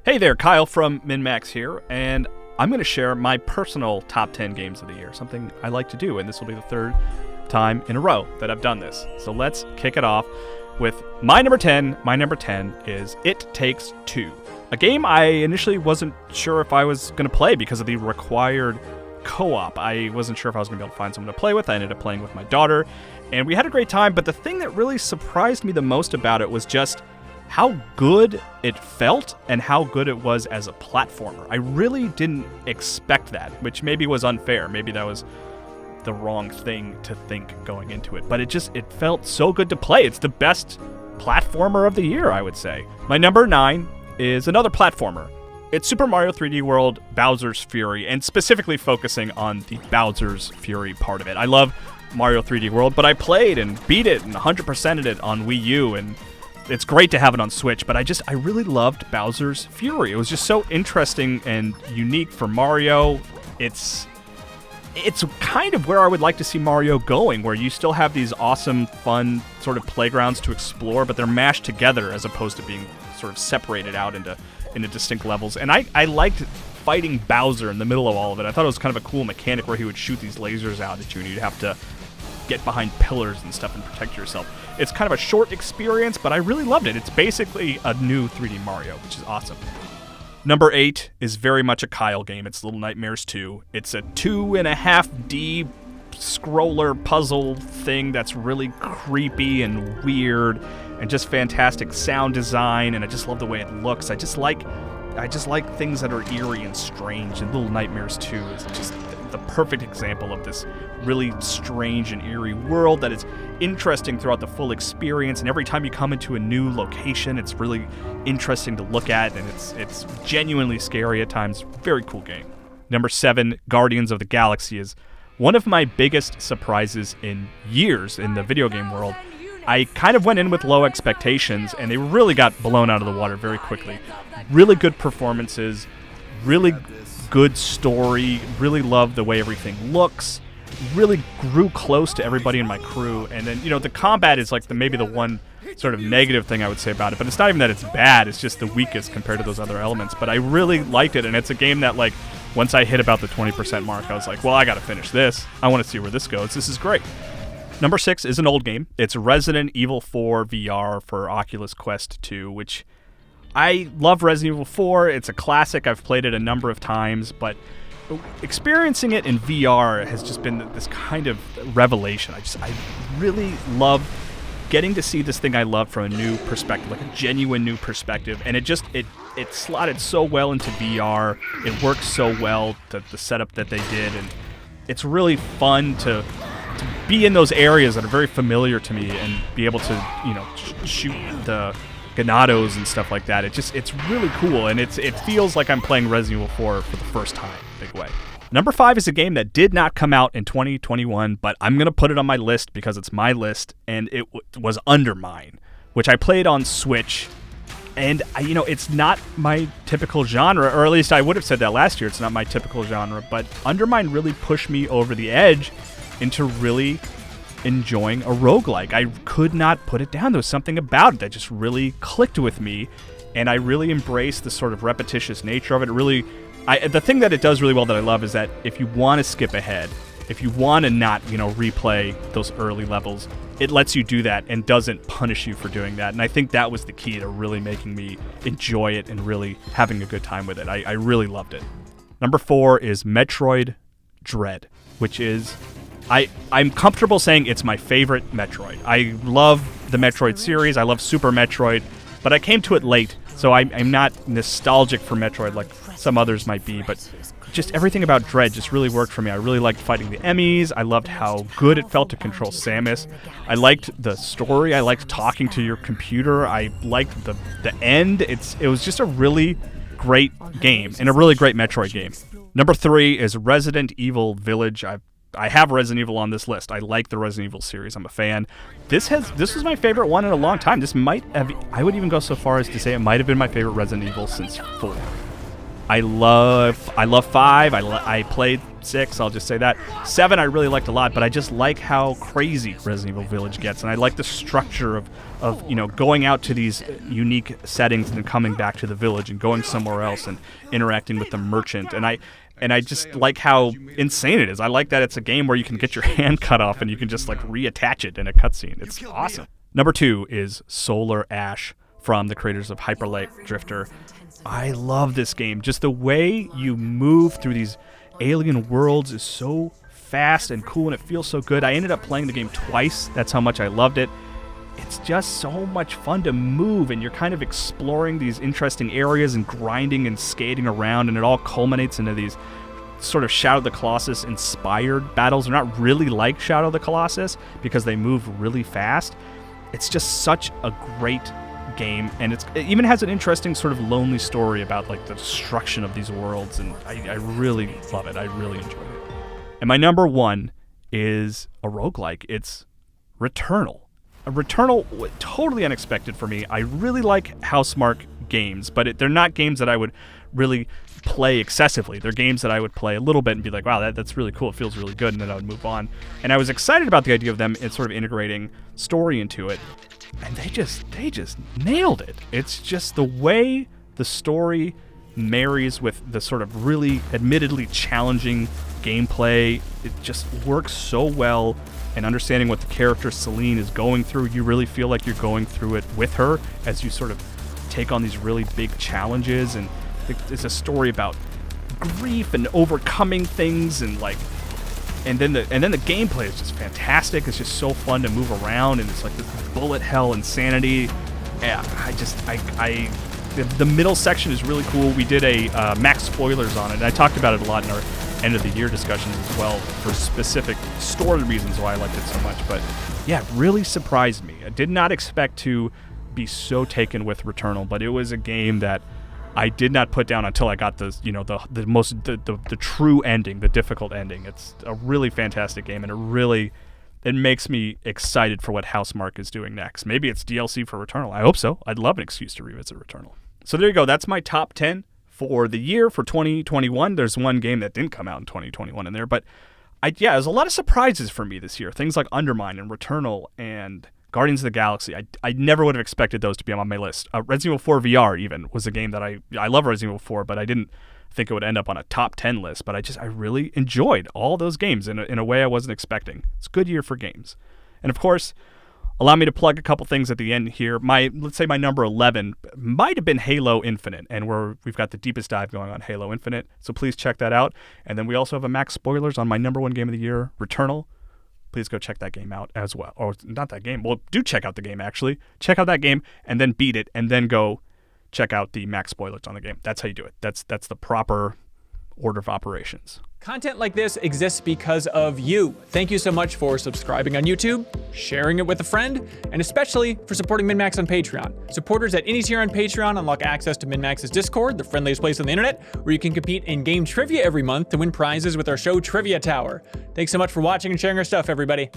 Hey there, Kyle from MinnMax here, and I'm going to share my personal top 10 games of the year, something I like to do, and this will be the third time in a row that I've done this. So let's kick it off with my number 10. My number 10 is It Takes Two, a game I initially wasn't sure if I was going to play because of the required co-op. I wasn't sure if I was going to be able to find someone to play with. I ended up playing with my daughter, and we had a great time, but the thing that really surprised me the most about it was just how good it felt and how good it was as a platformer. I really didn't expect that, which maybe was unfair. Maybe that was the wrong thing to think going into it. But it felt so good to play. It's the best platformer of the year, I would say. My number 9 is another platformer. It's Super Mario 3D World Bowser's Fury, and specifically focusing on the Bowser's Fury part of it. I love Mario 3D World, but I played and beat it and 100%ed it on Wii U, and it's great to have it on Switch, but I really loved Bowser's Fury. It was just so interesting and unique for Mario. It's kind of where I would like to see Mario going, where you still have these awesome, fun sort of playgrounds to explore, but they're mashed together as opposed to being sort of separated out into distinct levels. And I liked fighting Bowser in the middle of all of it. I thought it was kind of a cool mechanic where he would shoot these lasers out at you, and you'd have to get behind pillars and stuff and protect yourself. It's kind of a short experience, but I really loved it. It's basically a new 3D Mario, which is awesome. Number 8 is very much a Kyle game. It's Little Nightmares 2. It's a 2.5D scroller puzzle thing that's really creepy and weird and just fantastic sound design, and I just love the way it looks. I just like things that are eerie and strange, and Little Nightmares 2 is just the perfect example of this really strange and eerie world that is interesting throughout the full experience, and every time you come into a new location, it's really interesting to look at, and it's genuinely scary at times. Very cool game. Number 7, Guardians of the Galaxy, is one of my biggest surprises in years in the video game world. I kind of went in with low expectations, and they really got blown out of the water very quickly. Really good performances, really good story, really loved the way everything looks, really grew close to everybody in my crew, and then, the combat is like maybe the one sort of negative thing I would say about it, but it's not even that it's bad, it's just the weakest compared to those other elements. But I really liked it, and it's a game that, like, once I hit about the 20% mark, I was like, well, I gotta finish this. I want to see where this goes. This is great. Number 6 is an old game. It's Resident Evil 4 VR for Oculus Quest 2, which I love Resident Evil 4. It's a classic. I've played it a number of times, but experiencing it in VR has just been this kind of revelation. I really love getting to see this thing I love from a new perspective, like a genuine new perspective, and it slotted so well into VR. It works so well, the setup that they did, and it's really fun to be in those areas that are very familiar to me and be able to, shoot the Ganados and stuff like that. It's really cool, and it feels like I'm playing Resident Evil 4 for the first time, big way. Number 5 is a game that did not come out in 2021, but I'm going to put it on my list because it's my list, and it was Undermine, which I played on Switch, and it's not my typical genre, or at least I would have said that last year. It's not my typical genre, but Undermine really pushed me over the edge into really enjoying a roguelike. I could not put it down. There was something about it that just really clicked with me, and I really embraced the sort of repetitious nature of it. The thing that it does really well that I love is that if you want to skip ahead, if you want to not, replay those early levels, it lets you do that and doesn't punish you for doing that. And I think that was the key to really making me enjoy it and really having a good time with it. I really loved it. Number 4 is Metroid Dread, which is I'm comfortable saying it's my favorite Metroid. I love the Metroid series. I love Super Metroid, but I came to it late, so I'm not nostalgic for Metroid like some others might be, but just everything about Dread just really worked for me. I really liked fighting the Emmys. I loved how good it felt to control Samus. I liked the story. I liked talking to your computer. I liked the end. It was just a really great game and a really great Metroid game. Number 3 is Resident Evil Village. I have Resident Evil on this list. I like the Resident Evil series. I'm a fan. This was my favorite one in a long time. This might have, I would even go so far as to say it might have been my favorite Resident Evil since 4. I love 5. I played 6, I'll just say that. 7 I really liked a lot, but I just like how crazy Resident Evil Village gets, and I like the structure of going out to these unique settings and then coming back to the village and going somewhere else and interacting with the merchant, and I just like how insane it is. I like that it's a game where you can get your hand cut off and you can just reattach it in a cutscene. It's awesome. Number 2 is Solar Ash from the creators of Hyper Light Drifter. I love this game. Just the way you move through these alien worlds is so fast and cool, and it feels so good. I ended up playing the game twice. That's how much I loved it. It's just so much fun to move, and you're kind of exploring these interesting areas and grinding and skating around, and it all culminates into these sort of Shadow of the Colossus inspired battles. They're not really like Shadow of the Colossus because they move really fast. It's just such a great game, and it even has an interesting sort of lonely story about the destruction of these worlds, and I really love it. I really enjoyed it. And my number 1 is a roguelike. It's Returnal. Returnal, totally unexpected for me. I really like Housemarque games, but they're not games that I would really play excessively. They're games that I would play a little bit and be like, wow, that's really cool. It feels really good, and then I would move on. And I was excited about the idea of them sort of integrating story into it, and they just nailed it. It's just the way the story marries with the sort of really admittedly challenging gameplay. It just works so well. And understanding what the character Celine is going through, you really feel like you're going through it with her as you sort of take on these really big challenges. And it's a story about grief and overcoming things, and then the gameplay is just fantastic. It's just so fun to move around, and it's like this bullet hell insanity. Yeah, the middle section is really cool. We did a max spoilers on it, and I talked about it a lot in our end of the year discussions as well for specific story reasons why I liked it so much. But yeah, it really surprised me. I did not expect to be so taken with Returnal, but it was a game that I did not put down until I got the true ending, the difficult ending. It's a really fantastic game, and it makes me excited for what Housemarque is doing next. Maybe it's DLC for Returnal. I hope so. I'd love an excuse to revisit Returnal. So there you go. That's my top 10 for the year for 2021. There's one game that didn't come out in 2021 in there, but there's a lot of surprises for me this year. Things like Undermine and Returnal and Guardians of the Galaxy. I never would have expected those to be on my list. Resident Evil 4 VR even was a game that I love Resident Evil 4, but I didn't think it would end up on a top 10 list. But I really enjoyed all those games in a way I wasn't expecting. It's a good year for games. And of course, allow me to plug a couple things at the end here. Let's say my number 11 might have been Halo Infinite, and we've got the deepest dive going on Halo Infinite, so please check that out. And then we also have a max spoilers on my number 1 game of the year, Returnal. Please go check that game out as well. Or not that game. Well, do check out the game, actually. Check out that game, and then beat it, and then go check out the max spoilers on the game. That's how you do it. That's the proper order of operations. Content like this exists because of you. Thank you so much for subscribing on YouTube, sharing it with a friend, and especially for supporting MinnMax on Patreon. Supporters at any tier on Patreon unlock access to MinnMax's Discord, the friendliest place on the internet, where you can compete in game trivia every month to win prizes with our show Trivia Tower. Thanks so much for watching and sharing our stuff, everybody.